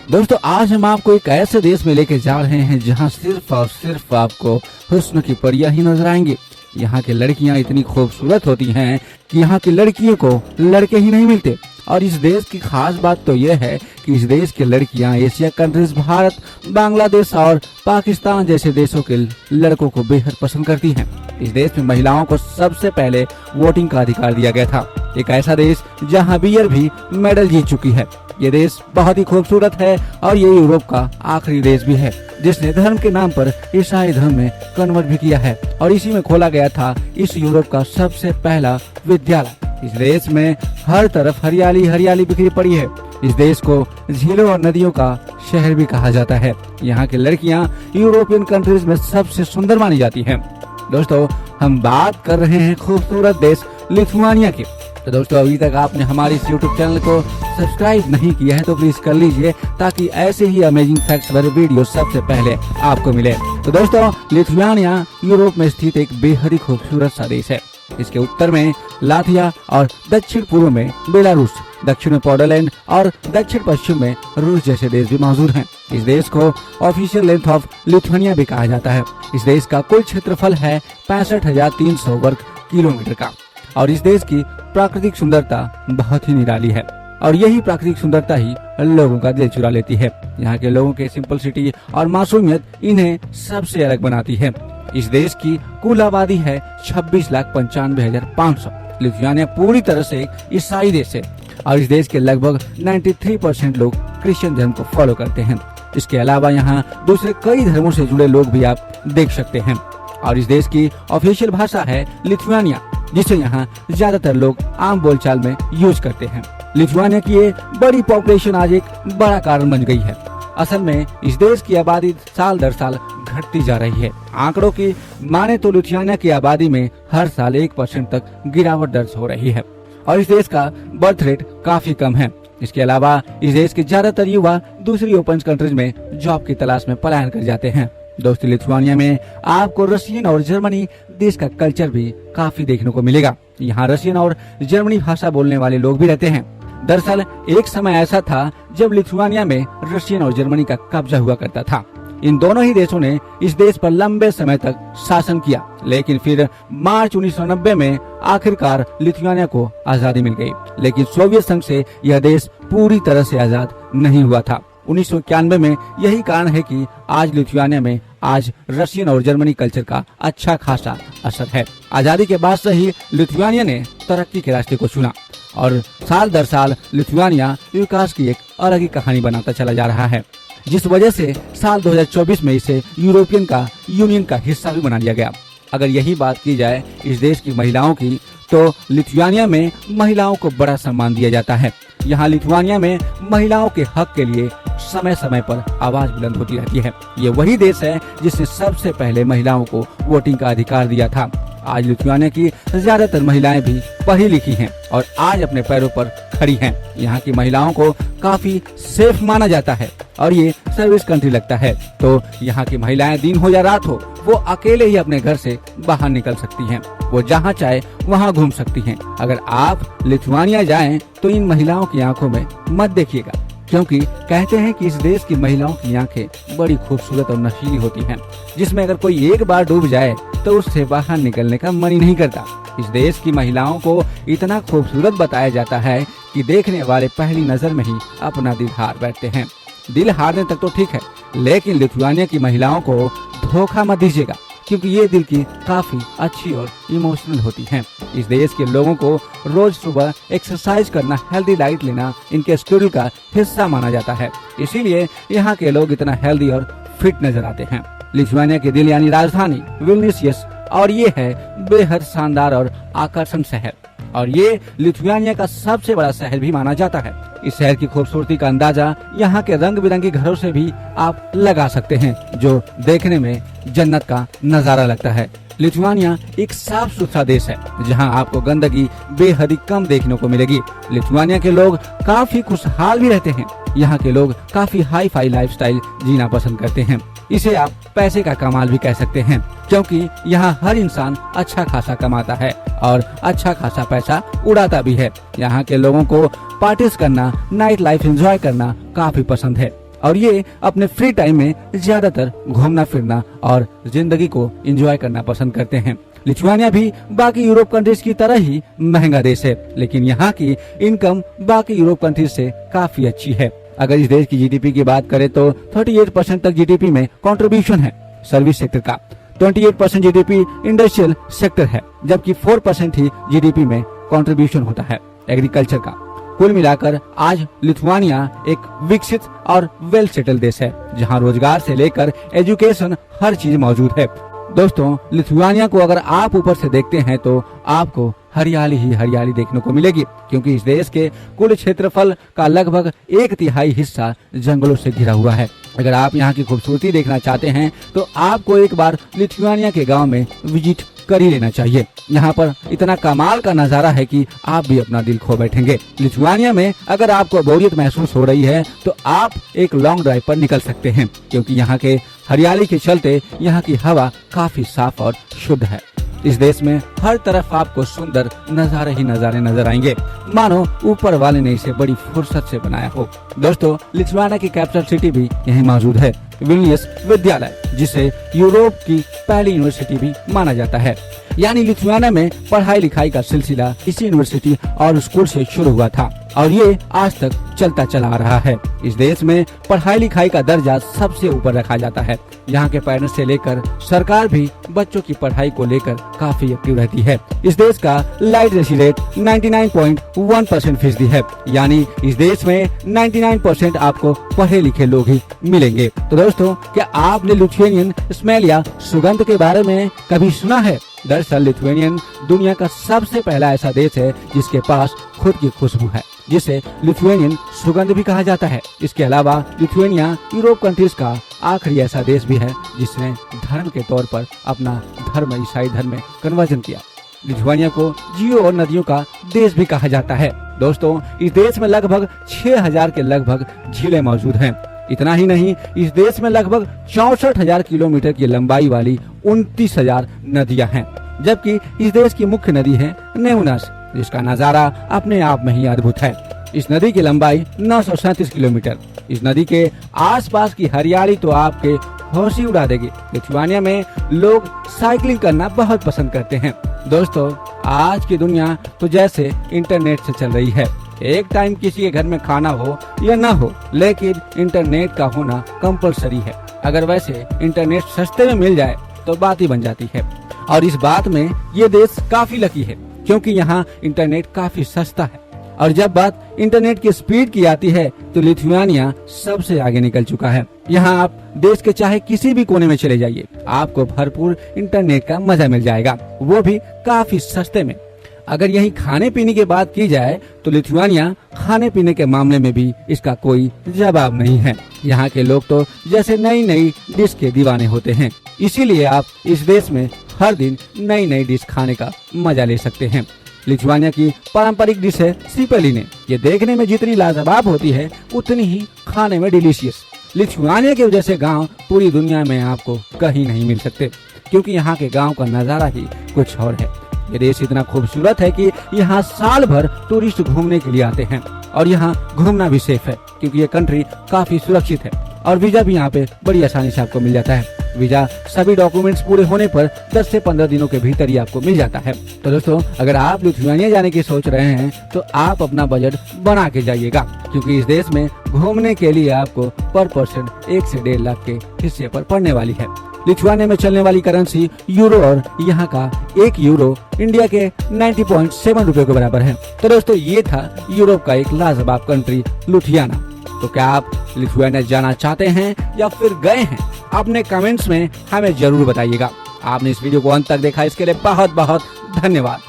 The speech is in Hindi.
दोस्तों आज हम आपको एक ऐसे देश में लेके जा रहे हैं जहां सिर्फ और सिर्फ आपको हुस्न की परियां ही नजर आएंगी। यहाँ की लड़कियां इतनी खूबसूरत होती हैं कि यहाँ की लड़कियों को लड़के ही नहीं मिलते। और इस देश की खास बात तो यह है कि इस देश की लड़कियां एशिया कंट्रीज भारत, बांग्लादेश और पाकिस्तान जैसे देशों के लड़कों को बेहद पसंद करती हैं। इस देश में महिलाओं को सबसे पहले वोटिंग का अधिकार दिया गया था। एक ऐसा देश जहां बियर भी मेडल जीत चुकी है। ये देश बहुत ही खूबसूरत है और ये यूरोप का आखिरी देश भी है जिसने धर्म के नाम पर ईसाई धर्म में कन्वर्ट भी किया है। और इसी में खोला गया था इस यूरोप का सबसे पहला विद्यालय। इस देश में हर तरफ हरियाली हरियाली बिखरी पड़ी है। इस देश को झीलों और नदियों का शहर भी कहा जाता है। यहाँ की लड़कियाँ यूरोपियन कंट्रीज में सबसे सुंदर मानी जाती हैं। दोस्तों हम बात कर रहे हैं खूबसूरत देश लिथुआनिया की। तो दोस्तों अभी तक आपने हमारे इस YouTube चैनल को सब्सक्राइब नहीं किया है तो प्लीज कर लीजिए ताकि ऐसे ही अमेजिंग फैक्ट्स भरे वीडियो सबसे पहले आपको मिले। तो दोस्तों लिथुआनिया यूरोप में स्थित एक बेहद ही खूबसूरत सा देश है। इसके उत्तर में लातविया और दक्षिण पूर्व में बेलारूस, दक्षिण में पोलैंड और दक्षिण पश्चिम में रूस जैसे देश भी मौजूद हैं। इस देश को ऑफिशियल लेंथ ऑफ लिथुआनिया भी कहा जाता है। इस देश का कुल क्षेत्रफल है 65,300 वर्ग किलोमीटर का और इस देश की प्राकृतिक सुंदरता बहुत ही निराली है और यही प्राकृतिक सुंदरता ही लोगों का दिल चुरा लेती है। यहाँ के लोगों के सिंपलिसिटी और मासूमियत इन्हें सबसे अलग बनाती है। इस देश की कुल आबादी है 26,95,500। लिथुआनिया पूरी तरह से एक ईसाई देश है और इस देश के लगभग 93% लोग क्रिश्चियन धर्म को फॉलो करते हैं। इसके अलावा यहाँ दूसरे कई धर्मों से जुड़े लोग भी आप देख सकते हैं। और इस देश की ऑफिशियल भाषा है लिथुआनिया जिसे यहाँ ज्यादातर लोग आम बोलचाल में यूज करते हैं। लिथुआनिया की ये बड़ी पॉपुलेशन आज एक बड़ा कारण बन गई है। असल में इस देश की आबादी साल दर साल घटती जा रही है। आंकड़ों की माने तो लिथुआनिया की आबादी में हर साल 1% तक गिरावट दर्ज हो रही है और इस देश का बर्थ रेट काफी कम है। इसके अलावा इस देश के ज्यादातर युवा दूसरी ओपन कंट्रीज में जॉब की तलाश में पलायन कर जाते हैं। दोस्तों लिथुआनिया में आपको रशियन और जर्मनी देश का कल्चर भी काफी देखने को मिलेगा। यहाँ रशियन और जर्मनी भाषा बोलने वाले लोग भी रहते हैं। दरअसल एक समय ऐसा था जब लिथुआनिया में रशियन और जर्मनी का कब्जा हुआ करता था। इन दोनों ही देशों ने इस देश पर लंबे समय तक शासन किया, लेकिन फिर मार्च 1990 में आखिरकार लिथुआनिया को आजादी मिल गई। लेकिन सोवियत संघ से यह देश पूरी तरह से आजाद नहीं हुआ था। 1991 में यही कारण है कि आज लिथुआनिया में आज रशियन और जर्मनी कल्चर का अच्छा खासा असर है। आजादी के बाद से ही लिथुआनिया ने तरक्की के रास्ते को चुना और साल दर साल लिथुआनिया विकास की एक अलग ही कहानी बनाता चला जा रहा है, जिस वजह से साल 2024 में इसे यूरोपियन यूनियन का हिस्सा भी बना लिया गया। अगर यही बात की जाए इस देश की महिलाओं की तो लिथुआनिया में महिलाओं को बड़ा सम्मान दिया जाता है। यहाँ लिथुआनिया में महिलाओं के हक के लिए समय समय पर आवाज बुलंद होती रहती है। ये वही देश है जिसने सबसे पहले महिलाओं को वोटिंग का अधिकार दिया था। आज लिथुआनिया की ज्यादातर महिलाएं भी पढ़ी लिखी हैं और आज अपने पैरों पर खड़ी हैं। यहाँ की महिलाओं को काफी सेफ माना जाता है और ये सर्विस कंट्री लगता है। तो यहाँ की महिलाएं दिन हो या रात हो वो अकेले ही अपने घर से बाहर निकल सकती हैं। वो जहाँ चाहे वहाँ घूम सकती हैं। अगर आप लिथुआनिया जाएं तो इन महिलाओं की आंखों में मत देखिएगा, क्योंकि कहते हैं कि इस देश की महिलाओं की आंखें बड़ी खूबसूरत और नशीली होती हैं, जिसमें अगर कोई एक बार डूब जाए तो उससे बाहर निकलने का मन ही नहीं करता। इस देश की महिलाओं को इतना खूबसूरत बताया जाता है कि देखने वाले पहली नजर में ही अपना दिल हार बैठते हैं। दिल हारने तक तो ठीक है, लेकिन लिथुआनिया की महिलाओं को धोखा मत दीजिएगा, क्योंकि ये दिल की काफी अच्छी और इमोशनल होती हैं। इस देश के लोगों को रोज सुबह एक्सरसाइज करना, हेल्दी डाइट लेना इनके शेड्यूल का हिस्सा माना जाता है। इसीलिए यहाँ के लोग इतना हेल्दी और फिट नजर आते हैं। लिथुआनिया के दिल यानी राजधानी विल्नियस और ये है बेहद शानदार और आकर्षण शहर और ये लिथुआनिया का सबसे बड़ा शहर भी माना जाता है। इस शहर की खूबसूरती का अंदाजा यहाँ के रंग बिरंगी घरों से भी आप लगा सकते हैं, जो देखने में जन्नत का नजारा लगता है। लिथुआनिया एक साफ सुथरा देश है जहाँ आपको गंदगी बेहद ही कम देखने को मिलेगी। लिथुआनिया के लोग काफी खुशहाल भी रहते हैं। यहाँ के लोग काफी हाई फाई लाइफस्टाइल जीना पसंद करते हैं। इसे आप पैसे का कमाल भी कह सकते हैं, क्योंकि यहाँ हर इंसान अच्छा खासा कमाता है और अच्छा खासा पैसा उड़ाता भी है। यहाँ के लोगों को पार्टीज करना, नाइट लाइफ एंजॉय करना काफी पसंद है। और ये अपने फ्री टाइम में ज्यादातर घूमना फिरना और जिंदगी को एंजॉय करना पसंद करते हैं। लिथुआनिया भी बाकी यूरोप कंट्रीज की तरह ही महंगा देश है, लेकिन यहाँ की इनकम बाकी यूरोप कंट्रीज से काफी अच्छी है। अगर इस देश की जीडीपी की बात करें तो 38% तक जीडीपी में कंट्रीब्यूशन है सर्विस सेक्टर का, 28% जीडीपी इंडस्ट्रियल सेक्टर है, जबकि 4% ही जीडीपी में कंट्रीब्यूशन होता है एग्रीकल्चर का। कुल मिलाकर आज लिथुआनिया एक विकसित और वेल सेटल देश है, जहां रोजगार से लेकर एजुकेशन हर चीज मौजूद है। दोस्तों, लिथुआनिया को अगर आप ऊपर से देखते हैं तो आपको हरियाली ही हरियाली देखने को मिलेगी, क्योंकि इस देश के कुल क्षेत्रफल का लगभग 1/3 हिस्सा जंगलों से घिरा हुआ है। अगर आप यहाँ की खूबसूरती देखना चाहते हैं तो आपको एक बार लिथुआनिया के गांव में विजिट कर ही लेना चाहिए। यहाँ पर इतना कमाल का नजारा है कि आप भी अपना दिल खो बैठेंगे। लिथुआनिया में अगर आपको बोरियत महसूस हो रही है तो आप एक लॉन्ग ड्राइव पर निकल सकते हैं, क्योंकि यहाँ के हरियाली के चलते यहाँ की हवा काफी साफ और शुद्ध है। इस देश में हर तरफ आपको सुंदर नजारे ही नजारे नजर आएंगे, मानो ऊपर वाले ने इसे बड़ी फुर्सत से बनाया हो। दोस्तों, लिथुआनिया की कैपिटल सिटी भी यहीं मौजूद है, विल्नियस विद्यालय, जिसे यूरोप की पहली यूनिवर्सिटी भी माना जाता है। यानी लिथुआनिया में पढ़ाई लिखाई का सिलसिला इसी यूनिवर्सिटी और स्कूल से शुरू हुआ था और ये आज तक चलता चला आ रहा है। इस देश में पढ़ाई लिखाई का दर्जा सबसे ऊपर रखा जाता है। यहाँ के पेरेंट्स से लेकर सरकार भी बच्चों की पढ़ाई को लेकर काफी एक्टिव रहती है। इस देश का लिटरेसी रेट 99.1% है, यानी इस देश में 99% आपको पढ़े लिखे लोग ही मिलेंगे। तो दोस्तों, क्या आपने लिथुआनियन स्मेल या सुगंध के बारे में कभी सुना है? दरअसल लिथुआनियन दुनिया का सबसे पहला ऐसा देश है जिसके पास खुद की खुशबू है, जिसे लिथुआनियन सुगंध भी कहा जाता है। इसके अलावा लिथुआनिया यूरोप कंट्रीज का आखिरी ऐसा देश भी है जिसने धर्म के तौर पर अपना धर्म ईसाई धर्म में कन्वर्जन किया। लिथुआनिया को जियो और नदियों का देश भी कहा जाता है। दोस्तों, इस देश में लगभग 6000 के लगभग झीलें मौजूद हैं। इतना ही नहीं, इस देश में लगभग 64,000 किलोमीटर की लंबाई वाली 29,000 नदियां हैं, जबकि इस देश की मुख्य नदी है नेमुनस, जिसका नजारा अपने आप में ही अद्भुत है। इस नदी की लंबाई 937 किलोमीटर। इस नदी के आसपास की हरियाली तो आपके होश ही उड़ा देगी। लिथुआनिया में लोग साइकिलिंग करना बहुत पसंद करते हैं। दोस्तों, आज की दुनिया तो जैसे इंटरनेट से चल रही है। एक टाइम किसी के घर में खाना हो या ना हो, लेकिन इंटरनेट का होना कंपलसरी है। अगर वैसे इंटरनेट सस्ते में मिल जाए तो बात ही बन जाती है। और इस बात में ये देश काफी लकी है, क्योंकि यहाँ इंटरनेट काफी सस्ता है। और जब बात इंटरनेट की स्पीड की आती है तो लिथुआनिया सबसे आगे निकल चुका है। यहाँ आप देश के चाहे किसी भी कोने में चले जाइए, आपको भरपूर इंटरनेट का मजा मिल जाएगा, वो भी काफी सस्ते में। अगर यही खाने पीने की बात की जाए तो लिथुआनिया खाने पीने के मामले में भी इसका कोई जवाब नहीं है। यहाँ के लोग तो जैसे नई नई डिश के दीवाने होते हैं, इसीलिए आप इस देश में हर दिन नई नई डिश खाने का मजा ले सकते हैं। लिथुआनिया की पारंपरिक डिश है सिपेलिने। ये देखने में जितनी लाजवाब होती है उतनी ही खाने में डिलीशियस। लिथुआनिया के जैसे गांव पूरी दुनिया में आपको कहीं नहीं मिल सकते, क्योंकि यहाँ के गांव का नजारा ही कुछ और है। ये देश इतना खूबसूरत है कि यहाँ साल भर टूरिस्ट घूमने के लिए आते हैं और यहाँ घूमना भी सेफ है, क्योंकि ये कंट्री काफी सुरक्षित है और वीजा भी यहाँ पे बड़ी आसानी से आपको मिल जाता है। वीजा सभी डॉक्यूमेंट्स पूरे होने पर 10 से 15 दिनों के भीतर ही आपको मिल जाता है। तो दोस्तों, अगर आप लिथुआनिया जाने की सोच रहे हैं तो आप अपना बजट बना के जाइएगा, क्योंकि इस देश में घूमने के लिए आपको पर पर्सन 1 से 1.5 लाख के हिस्से पर पड़ने वाली है। लिथुआनिया में चलने वाली करेंसी यूरो और यहाँ का 1 यूरो इंडिया के 90.7 रुपए के बराबर है। तो दोस्तों, ये था यूरोप का एक लाजवाब कंट्री लिथुआनिया। तो क्या आप लिथुआनिया जाना चाहते हैं या फिर गए हैं? अपने कमेंट्स में हमें जरूर बताइएगा। आपने इस वीडियो को अंत तक देखा, इसके लिए बहुत बहुत धन्यवाद।